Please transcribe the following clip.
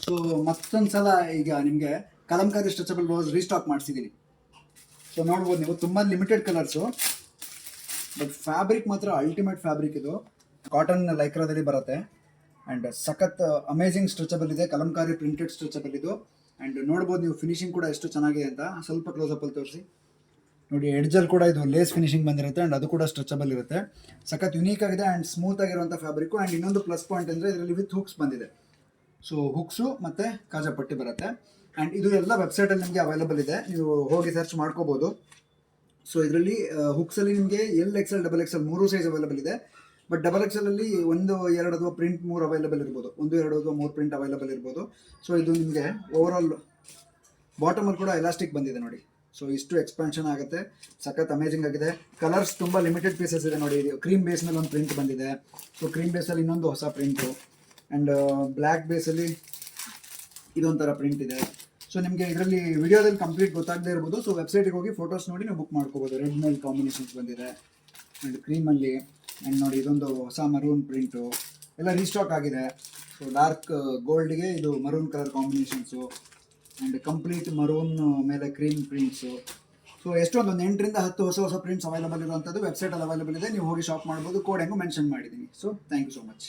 So ಮತ್ತೊಂದು ಸಲ ಈಗ ನಿಮಗೆ ಕಲಂಕಾರಿ ಸ್ಟ್ರೆಚಬಲ್ ಬ್ಲೌಸ್ ರೀಸ್ಟಾಕ್ ಮಾಡಿಸಿದ್ದೀನಿ. ಸೊ ನೋಡ್ಬೋದು ನೀವು, ತುಂಬ ಲಿಮಿಟೆಡ್ ಕಲರ್ಸು, ಬಟ್ ಫ್ಯಾಬ್ರಿಕ್ ಮಾತ್ರ ಅಲ್ಟಿಮೇಟ್ ಫ್ಯಾಬ್ರಿಕ್. ಇದು ಕಾಟನ್ ಲೈಕ್ರಾದಲ್ಲಿ ಬರುತ್ತೆ ಆ್ಯಂಡ್ ಸಖತ್ ಅಮೇಝಿಂಗ್ ಸ್ಟ್ರೆಚಬಲ್ ಇದೆ, ಕಲಂಕಾರಿ ಪ್ರಿಂಟೆಡ್ ಸ್ಟ್ರೆಚಬಲ್ ಇದು. ಆ್ಯಂಡ್ ನೋಡ್ಬೋದು ನೀವು ಫಿನಿಶಿಂಗ್ ಕೂಡ ಎಷ್ಟು ಚೆನ್ನಾಗಿದೆ ಅಂತ. ಸ್ವಲ್ಪ ಕ್ಲೋಸಪ್ಪಲ್ಲಿ ತೋರಿಸಿ ನೋಡಿ. ಎಡ್ಜಲ್ಲಿ ಕೂಡ ಇದು ಲೇಸ್ ಫಿನಿಶಿಂಗ್ ಬಂದಿರುತ್ತೆ ಆ್ಯಂಡ್ ಅದು ಕೂಡ ಸ್ಟ್ರೆಚಬಲ್ ಇರುತ್ತೆ. ಸಖತ್ ಯುನೀಕ್ ಆಗಿದೆ ಆ್ಯಂಡ್ ಸ್ಮೂತ್ ಆಗಿರುವಂಥ ಫ್ಯಾಬ್ರಿಕ್ಕು. ಆ್ಯಂಡ್ ಇನ್ನೊಂದು ಪ್ಲಸ್ ಪಾಯಿಂಟ್ ಅಂದರೆ ಇದರಲ್ಲಿ ವಿತ್ ಹುಕ್ಸ್ ಬಂದಿದೆ. ಸೊ ಹುಕ್ಸು ಮತ್ತು ಕಾಜಾ ಪಟ್ಟಿ ಬರುತ್ತೆ. ಆ್ಯಂಡ್ ಇದು ಎಲ್ಲ ವೆಬ್ಸೈಟಲ್ಲಿ ನಿಮಗೆ ಅವೈಲಬಲ್ ಇದೆ, ನೀವು ಹೋಗಿ ಸರ್ಚ್ ಮಾಡ್ಕೋಬೋದು. ಸೊ ಇದರಲ್ಲಿ ಹುಕ್ಸಲ್ಲಿ ನಿಮಗೆ XL, XXL 3 ಸೈಜ್ ಅವೈಲಬಲ್ ಇದೆ. ಬಟ್ XXL ಅಲ್ಲಿ 1, 2 ಅಥವಾ ಪ್ರಿಂಟ್ 3 ಅವೈಲಬಲ್ ಇರ್ಬೋದು, 1, 2 ಅಥವಾ 3 ಪ್ರಿಂಟ್ ಅವೈಲಬಲ್ ಇರ್ಬೋದು. ಸೊ ಇದು ನಿಮಗೆ ಓವರಾಲ್ ಬಾಟಮಲ್ಲಿ ಕೂಡ ಎಲಾಸ್ಟಿಕ್ ಬಂದಿದೆ ನೋಡಿ. ಸೊ ಇಷ್ಟು ಎಕ್ಸ್ಪಾನ್ಷನ್ ಆಗುತ್ತೆ, ಸಖತ್ ಅಮೇಜಿಂಗ್ ಆಗಿದೆ. ಕಲರ್ಸ್ ತುಂಬ ಲಿಮಿಟೆಡ್ ಪೀಸಸ್ ಇದೆ ನೋಡಿ. ಕ್ರೀಮ್ ಬೇಸ್ ಮೇಲೆ ಒಂದು ಪ್ರಿಂಟ್ ಬಂದಿದೆ. ಸೊ ಕ್ರೀಮ್ ಬೇಸಲ್ಲಿ ಇನ್ನೊಂದು ಹೊಸ ಪ್ರಿಂಟು ಆ್ಯಂಡ್ ಬ್ಲ್ಯಾಕ್ ಬೇಸಲ್ಲಿ ಇದೊಂಥರ ಪ್ರಿಂಟ್ ಇದೆ. ಸೊ ನಿಮಗೆ ಇದರಲ್ಲಿ ವಿಡಿಯೋದಲ್ಲಿ ಕಂಪ್ಲೀಟ್ ಗೊತ್ತಾಗದೇ ಇರ್ಬೋದು. ಸೊ ವೆಬ್ಸೈಟಿಗೆ ಹೋಗಿ ಫೋಟೋಸ್ ನೋಡಿ ನೀವು ಬುಕ್ ಮಾಡ್ಕೋಬೋದು. ರೆಡ್ ಮೇಲೆ ಕಾಂಬಿನೇಷನ್ಸ್ ಬಂದಿದೆ ಆ್ಯಂಡ್ ಕ್ರೀಮಲ್ಲಿ. ಆ್ಯಂಡ್ ನೋಡಿ ಇದೊಂದು ಹೊಸ ಮರೂನ್ ಪ್ರಿಂಟು ಎಲ್ಲ ರೀಸ್ಟಾಕ್ ಆಗಿದೆ. ಸೊ ಡಾರ್ಕ್ ಗೋಲ್ಡ್ಗೆ ಇದು maroon colour combinations and complete maroon ಮೇಲೆ ಕ್ರೀಮ್ ಪ್ರಿಂಟ್ಸು. ಸೊ ಎಷ್ಟೊಂದು 8 ರಿಂದ 10 ಹೊಸ ಪ್ರಿಂಟ್ಸ್ ಅವೈಲಬಲ್ ಇರುವಂಥದ್ದು ವೆಬ್ಸೈಟಲ್ಲಿ ಅವೈಲಬಲ್ ಇದೆ. ನೀವು ಹೋಗಿ ಶಾಪ್ ಮಾಡ್ಬೋದು. ಕೋಡ್ ಹೆಂಗೂ ಮೆನ್ಷನ್ ಮಾಡಿದ್ದೀನಿ. So thank you so much.